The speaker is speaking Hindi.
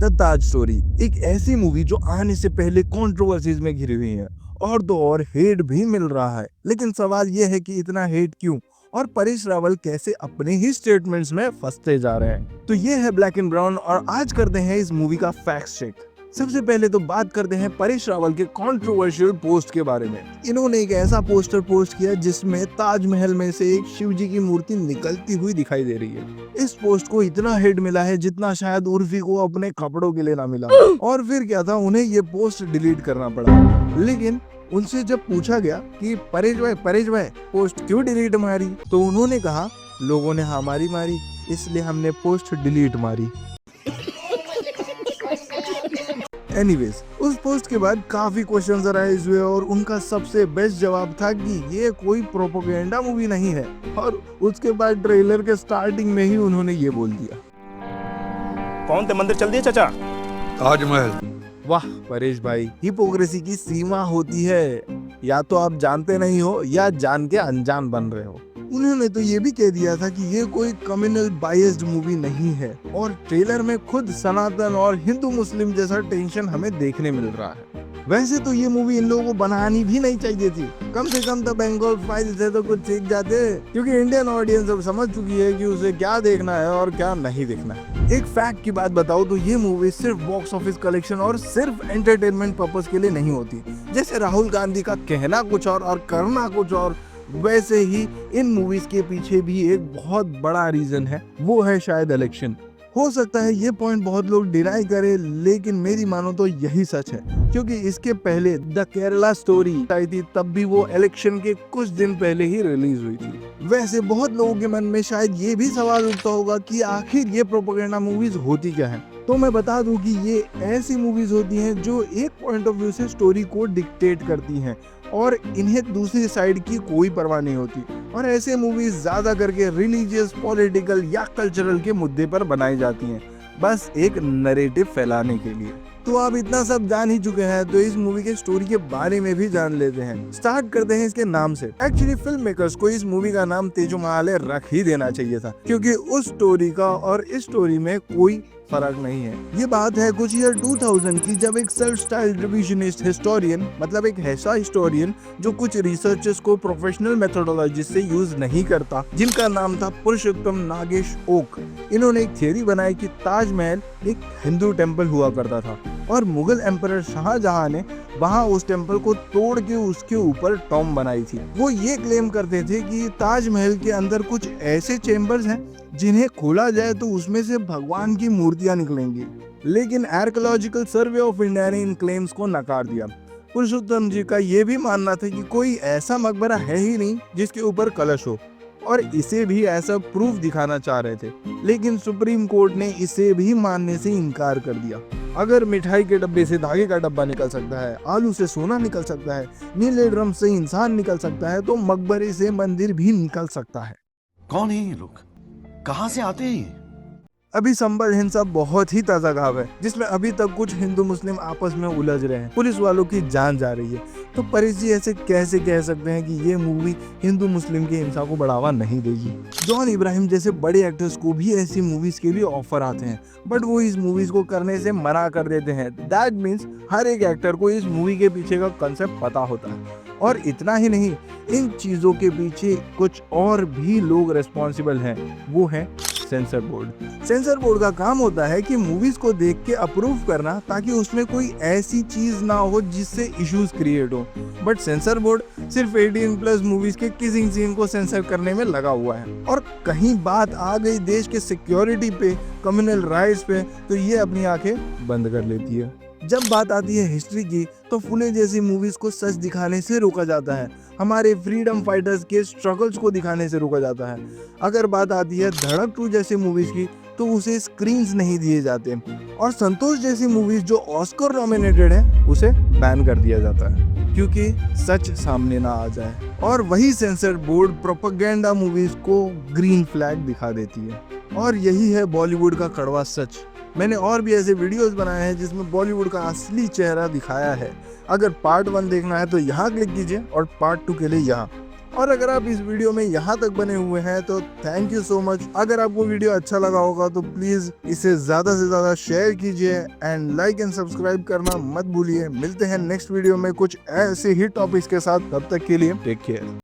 द ताज स्टोरी, एक ऐसी मूवी जो आने से पहले कंट्रोवर्सीज में घिरी हुई है और तो और हेट भी मिल रहा है। लेकिन सवाल यह है कि इतना हेट क्यों और परेश रावल कैसे अपने ही स्टेटमेंट्स में फंसते जा रहे हैं। तो ये है ब्लैक एंड ब्राउन और आज करते हैं इस मूवी का फैक्ट चेक। सबसे पहले तो बात करते हैं परेश रावल के कंट्रोवर्शियल पोस्ट के बारे में। इन्होंने एक ऐसा पोस्टर पोस्ट किया जिसमें ताजमहल में से एक शिव जी की मूर्ति निकलती हुई दिखाई दे रही है। इस पोस्ट को इतना हेट मिला है जितना शायद उर्फी को अपने कपड़ों के लिए ना मिला। और फिर क्या था, उन्हें ये पोस्ट डिलीट करना पड़ा। लेकिन उनसे जब पूछा गया कि परेश भाई पोस्ट क्यों डिलीट मारी, तो उन्होंने कहा लोगों ने हमारी मारी इसलिए हमने पोस्ट डिलीट मारी। एनीवेज, उस पोस्ट के बाद काफी क्वेश्चंस अराइज हुए और उनका सबसे बेस्ट जवाब था कि ये कोई प्रोपेगेंडा मूवी नहीं है। और उसके बाद ट्रेलर के स्टार्टिंग में ही उन्होंने ये बोल दिया, कौन थे मंदिर चल दिए चाचा? ताजमहल। वाह परेश भाई, हिपोक्रेसी की सीमा होती है, या तो आप जानते नहीं हो या जान के अनजान बन रहे हो। उन्होंने तो ये भी कह दिया था कि ये कोई कम्युनल बायस्ड मूवी नहीं है और ट्रेलर में खुद सनातन और हिंदू मुस्लिम जैसा टेंशन हमें देखने मिल रहा है। वैसे तो ये मूवी इन लोगों को बनानी भी नहीं चाहिए थी, कम से कम तो बंगाल फाइल से तो कुछ सीख जाते, क्योंकि इंडियन ऑडियंस अब समझ चुकी है कि उसे क्या देखना है और क्या नहीं देखना है। एक फैक्ट की बात बताओ तो ये मूवी सिर्फ बॉक्स ऑफिस कलेक्शन और सिर्फ एंटरटेनमेंट पर्पस के लिए नहीं होती। जैसे राहुल गांधी का कहना कुछ और करना कुछ और, वैसे ही इन मूवीज के पीछे भी एक बहुत बड़ा रीजन है, वो है शायद इलेक्शन। हो सकता है ये पॉइंट बहुत लोग डिनाई करे, लेकिन मेरी मानो तो यही सच है, क्योंकि इसके पहले द केरला स्टोरी आई थी, तब भी वो इलेक्शन के कुछ दिन पहले ही रिलीज हुई थी। वैसे बहुत लोगों के मन में शायद ये भी सवाल उठता होगा कि आखिर ये प्रोपेगेंडा मूवीज होती क्या है। तो मैं बता दूं कि ये ऐसी मूवीज होती हैं जो एक पॉइंट ऑफ व्यू से स्टोरी को डिक्टेट करती हैं और इन्हें दूसरी साइड की कोई परवाह नहीं होती। और ऐसे मूवीज ज्यादा करके रिलीजियस, पॉलिटिकल या कल्चरल के मुद्दे पर बनाई जाती हैं, बस एक नैरेटिव फैलाने के लिए। तो आप इतना सब जान ही चुके हैं, तो इस मूवी के स्टोरी के बारे में भी जान लेते हैं। स्टार्ट करते हैं इसके नाम से। एक्चुअली फिल्म मेकर्स को इस मूवी का नाम तेजोमहल रख ही देना चाहिए था, क्योंकि उस स्टोरी का और इस स्टोरी में कोई फर्क नहीं है। ये बात है कुछ ईयर 2000 की, जब एक सेल्फ स्टाइल्ड रिविजनिस्ट हिस्टोरियन, मतलब एक ऐसा हिस्टोरियन जो कुछ रिसर्चर्स को प्रोफेशनल मेथोडोलॉजी से यूज नहीं करता, जिनका नाम था पुरुषोत्तम नागेश ओक, इन्होंने एक थियरी बनाई कि ताजमहल एक हिंदू टेम्पल हुआ करता था और मुगल एम्परर शाहजहां ने वहां उस टेम्पल को तोड़ के उसके ऊपर टॉम बनाई थी। वो ये क्लेम करते थे कि ताजमहल के अंदर कुछ ऐसे चेम्बर्स हैं जिन्हें खोला जाए तो उसमें से भगवान की मूर्तियां निकलेंगी। लेकिन आर्कियोलॉजिकल सर्वे ऑफ इंडिया ने इन क्लेम्स को नकार दिया। पुरुषोत्तम जी का ये भी मानना था कि कोई ऐसा मकबरा है ही नहीं जिसके ऊपर कलश हो, और इसे भी ऐसा प्रूफ दिखाना चाह रहे थे। लेकिन सुप्रीम कोर्ट ने इसे भी मानने से इनकार कर दिया। अगर मिठाई के डब्बे से धागे का डब्बा निकल सकता है, आलू से सोना निकल सकता है, नीले ड्रम से इंसान निकल सकता है, तो मकबरे से मंदिर भी निकल सकता है। कौन है ये लोग, कहां से आते हैं? अभी संभल हिंसा बहुत ही ताजा घाव है, जिसमें अभी तक कुछ हिंदू मुस्लिम आपस में उलझ रहे हैं, पुलिस वालों की जान जा रही है। तो परेश जी ऐसे कैसे कह सकते हैं कि ये मूवी हिंदू मुस्लिम की हिंसा को बढ़ावा नहीं देगी। जॉन इब्राहिम जैसे बड़े एक्टर्स को भी ऐसी मूवीज के लिए ऑफर आते हैं, बट वो इस मूवीज को करने से मना कर देते हैं। दैट मीन्स हर एक एक्टर को इस मूवी के पीछे का कंसेप्ट पता होता है। और इतना ही नहीं, इन चीजों के पीछे कुछ और भी लोग रिस्पॉन्सिबल हैं, वो है सेंसर बोर्ड। सेंसर बोर्ड का काम होता है कि मूवीज को देख के अप्रूव करना, ताकि उसमें कोई ऐसी चीज ना हो जिससे इश्यूज क्रिएट हो। बट सेंसर बोर्ड सिर्फ 18+ मूवीज के किसिंग सीन को सेंसर करने में लगा हुआ है। और कहीं बात आ गई देश के सिक्योरिटी पे, कम्युनल राइट्स पे, तो ये अपनी आंखें बंद कर लेती है। जब बात आती है हिस्ट्री की, तो फुले जैसी मूवीज को सच दिखाने से रोका जाता है, हमारे फ्रीडम फाइटर्स के स्ट्रगल्स को दिखाने से रोका जाता है। अगर बात आती है धड़क 2 जैसी मूवीज की, तो उसे स्क्रीन्स नहीं दिए जाते, और संतोष जैसी मूवीज जो ऑस्कर नॉमिनेटेड है उसे बैन कर दिया जाता है, क्योंकि सच सामने ना आ जाए। और वही सेंसर बोर्ड प्रोपेगेंडा मूवीज को ग्रीन फ्लैग दिखा देती है। और यही है बॉलीवुड का कड़वा सच। मैंने और भी ऐसे वीडियोस बनाए हैं जिसमें बॉलीवुड का असली चेहरा दिखाया है। अगर पार्ट 1 देखना है तो यहाँ क्लिक कीजिए और पार्ट 2 के लिए यहाँ। और अगर आप इस वीडियो में यहाँ तक बने हुए हैं तो थैंक यू सो मच। अगर आपको वीडियो अच्छा लगा होगा तो प्लीज इसे ज्यादा से ज्यादा शेयर कीजिए एंड लाइक एंड सब्सक्राइब करना मत भूलिए। मिलते हैं नेक्स्ट वीडियो में कुछ ऐसे ही टॉपिक्स के साथ, तब तक के लिए टेक केयर।